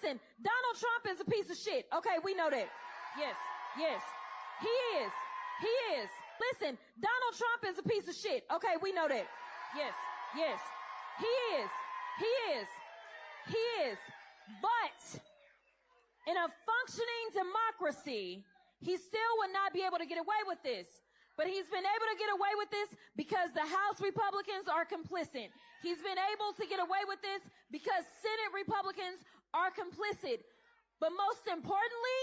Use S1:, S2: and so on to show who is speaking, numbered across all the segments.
S1: Listen, Donald Trump is a piece of shit. Okay, we know that. Yes, yes. He is. He is. Listen, Donald Trump is a piece of shit. Okay, we know that. Yes, yes. He is. He is. He is. But in a functioning democracy, he still would not be able to get away with this. But he's been able to get away with this because the House Republicans are complicit. He's been able to get away with this because Senate Republicans are complicit. But most importantly,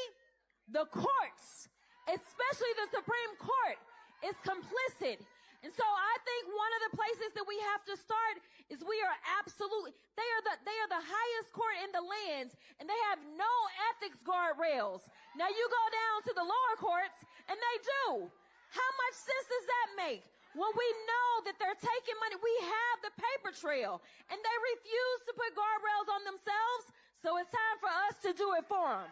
S1: the courts, especially the Supreme Court, is complicit. And so I think one of the places that we have to start is we are absolutely, they are the highest court in the land, and they have no ethics guardrails. Now you go down to the lower courts, and they do. How much sense does that make? When we know that they're taking money, we have the paper trail, and they refuse to put guardrails on themselves, so it's time for us to do it for them.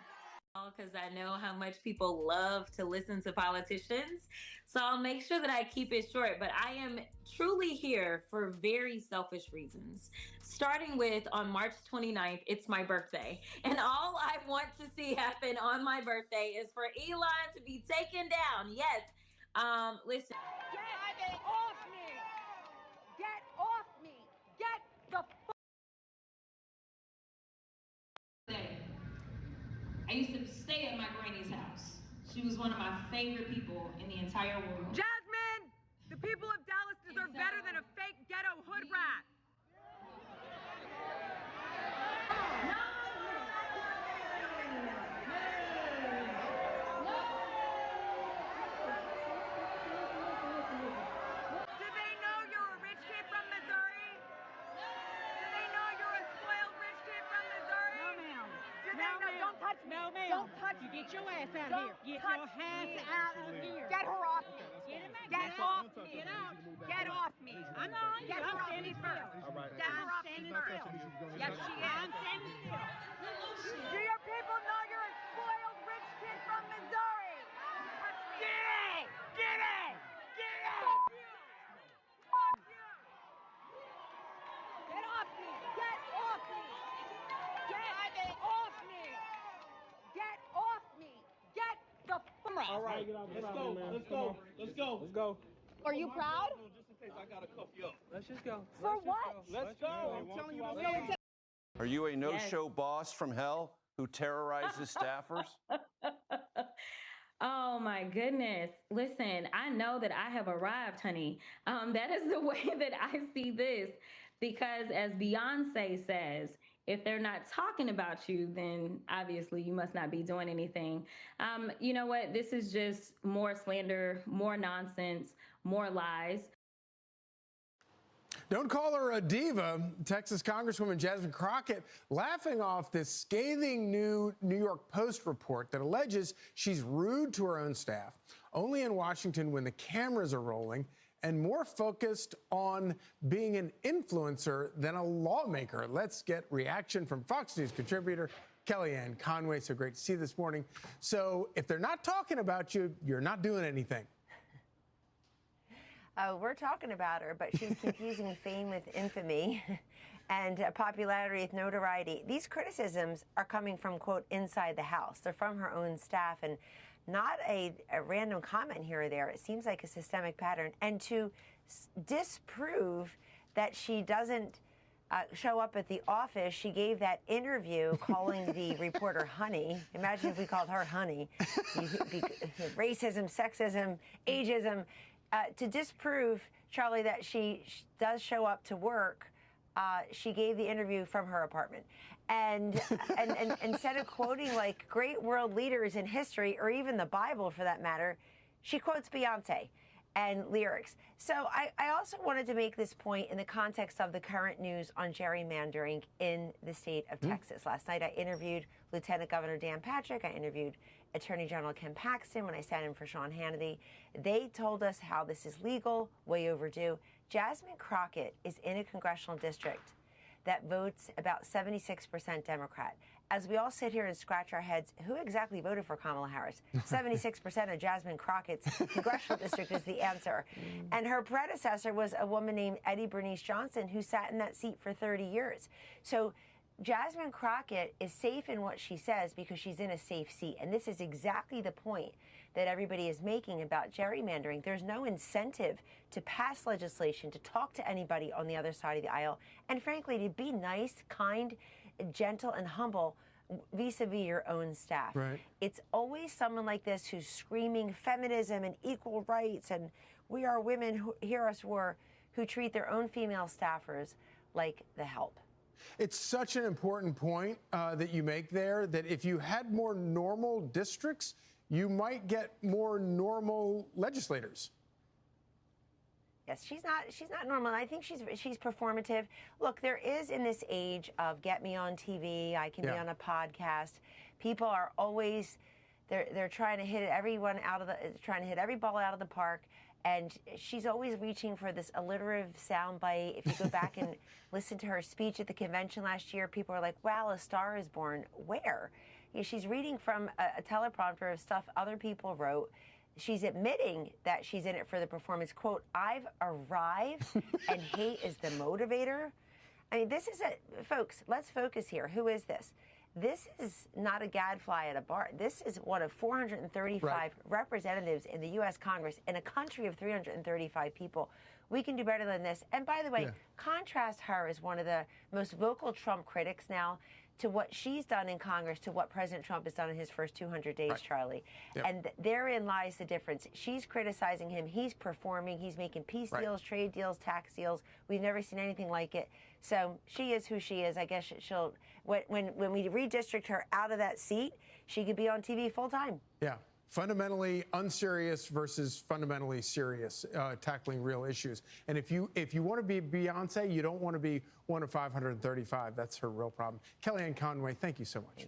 S2: Because I know how much people love to listen to politicians. So I'll make sure that I keep it short, but I am truly here for very selfish reasons. Starting with on March 29th, it's my birthday. And all I want to see happen on my birthday is for Elon to be taken down. Yes. Listen.
S3: Get off me! Get off me! Get the
S4: I used to stay at my granny's house. She was one of my favorite people in the entire world.
S3: Jasmine! The people of Dallas deserve better than a fake ghetto hood rat. Do they know you're a rich kid from Missouri? Do they know you're a spoiled rich kid from Missouri?
S5: No, ma'am.
S3: Do they know? Don't touch me.
S5: No, ma'am.
S3: Don't touch me.
S5: Get your ass out
S3: Don't
S5: of here. Get
S3: touch
S5: your ass
S3: me.
S5: out of here.
S3: Get her off me.
S5: Get him out.
S3: Get off me.
S5: Get out.
S3: Get off me.
S5: I'm not on you.
S3: Get
S5: I'm
S3: her off me
S5: standing
S3: first.
S5: still.
S3: Get her off me first. Yes, she is.
S5: I'm standing still.
S3: Do your people know you're a spoiled rich kid from Missouri? Get it! Get it! Get it! Fuck you! Fuck you! Get off me! Get off me! Get off me! Get off me! Get the fuck off!
S6: All right, let's go. Let's go. Let's go. Let's go.
S3: Are you proud?
S6: Just in case I gotta cuff you up. Let's just go.
S3: For what?
S6: Let's go. I'm telling you.
S7: Are you a no-show boss from hell who terrorizes staffers?
S2: Oh my goodness. Listen, I know that I have arrived, honey. That is the way that I see this, because as Beyonce says, if they're not talking about you, then obviously you must not be doing anything. You know what? This is just more slander, more nonsense, more lies.
S8: Don't call her a diva. Texas Congresswoman Jasmine Crockett laughing off this scathing new New York Post report that alleges she's rude to her own staff, only in Washington when the cameras are rolling, and more focused on being an influencer than a lawmaker. Let's get reaction from Fox News contributor Kellyanne Conway. So great to see you this morning. So if they're not talking about you, you're not doing anything.
S9: We're talking about her, but she's confusing fame with infamy and popularity with notoriety. These criticisms are coming from, quote, inside the House. They're from her own staff, and not a random comment here or there. It seems like a systemic pattern. And to disprove that she doesn't show up at the office, she gave that interview calling the reporter honey. Imagine if we called her honey. Racism, sexism, ageism. To disprove, Charlie, that she does show up to work, she gave the interview from her apartment. And instead of quoting like great world leaders in history, or even the Bible for that matter, she quotes Beyonce and lyrics. So I also wanted to make this point in the context of the current news on gerrymandering in the state of Texas. Last night I interviewed Lieutenant Governor Dan Patrick. I interviewed Attorney General Ken Paxton when I sat in for Sean Hannity. They told us how this is legal, way overdue. Jasmine Crockett is in a congressional district that votes about 76% Democrat. As we all sit here and scratch our heads, who exactly voted for Kamala Harris? 76% of Jasmine Crockett's congressional district is the answer. And her predecessor was a woman named Eddie Bernice Johnson, who sat in that seat for 30 years. So Jasmine Crockett is safe in what she says because she's in a safe seat. And this is exactly the point that everybody is making about gerrymandering. There's no incentive to pass legislation, to talk to anybody on the other side of the aisle, and frankly, to be nice, kind, gentle, and humble vis-a-vis your own staff.
S8: Right.
S9: It's always someone like this who's screaming feminism and equal rights and we are women, who hear us roar, who treat their own female staffers like the help.
S8: It's such an important point that you make there, that if you had more normal districts, you might get more normal legislators.
S9: Yes, she's not normal. And I think she's performative. Look, there is in this age of get me on TV, I can be on a podcast. People are always they're trying to hit everyone out of trying to hit every ball out of the park. And she's always reaching for this alliterative soundbite. If you go back and listen to her speech at the convention last year, people are like, wow, a star is born. Where? You know, she's reading from a teleprompter of stuff other people wrote. She's admitting that she's in it for the performance. Quote, I've arrived and hate is the motivator. I mean, this is folks, let's focus here. Who is this? This is not a gadfly at a bar. This is one of 435 representatives in the U.S. Congress in a country of 335 people. We can do better than this. And by the way, contrast her as one of the most vocal Trump critics now to what she's done in Congress to what President Trump has done in his first 200 days, Charlie. And therein lies the difference. She's criticizing him. He's performing. He's making peace deals, trade deals, tax deals. We've never seen anything like it. So she is who she is. I guess she'll, when we redistrict her out of that seat, she could be on TV full time.
S8: Yeah. Fundamentally unserious versus fundamentally serious, tackling real issues. And if you want to be Beyonce, you don't want to be one of 535. That's her real problem. Kellyanne Conway, thank you so much.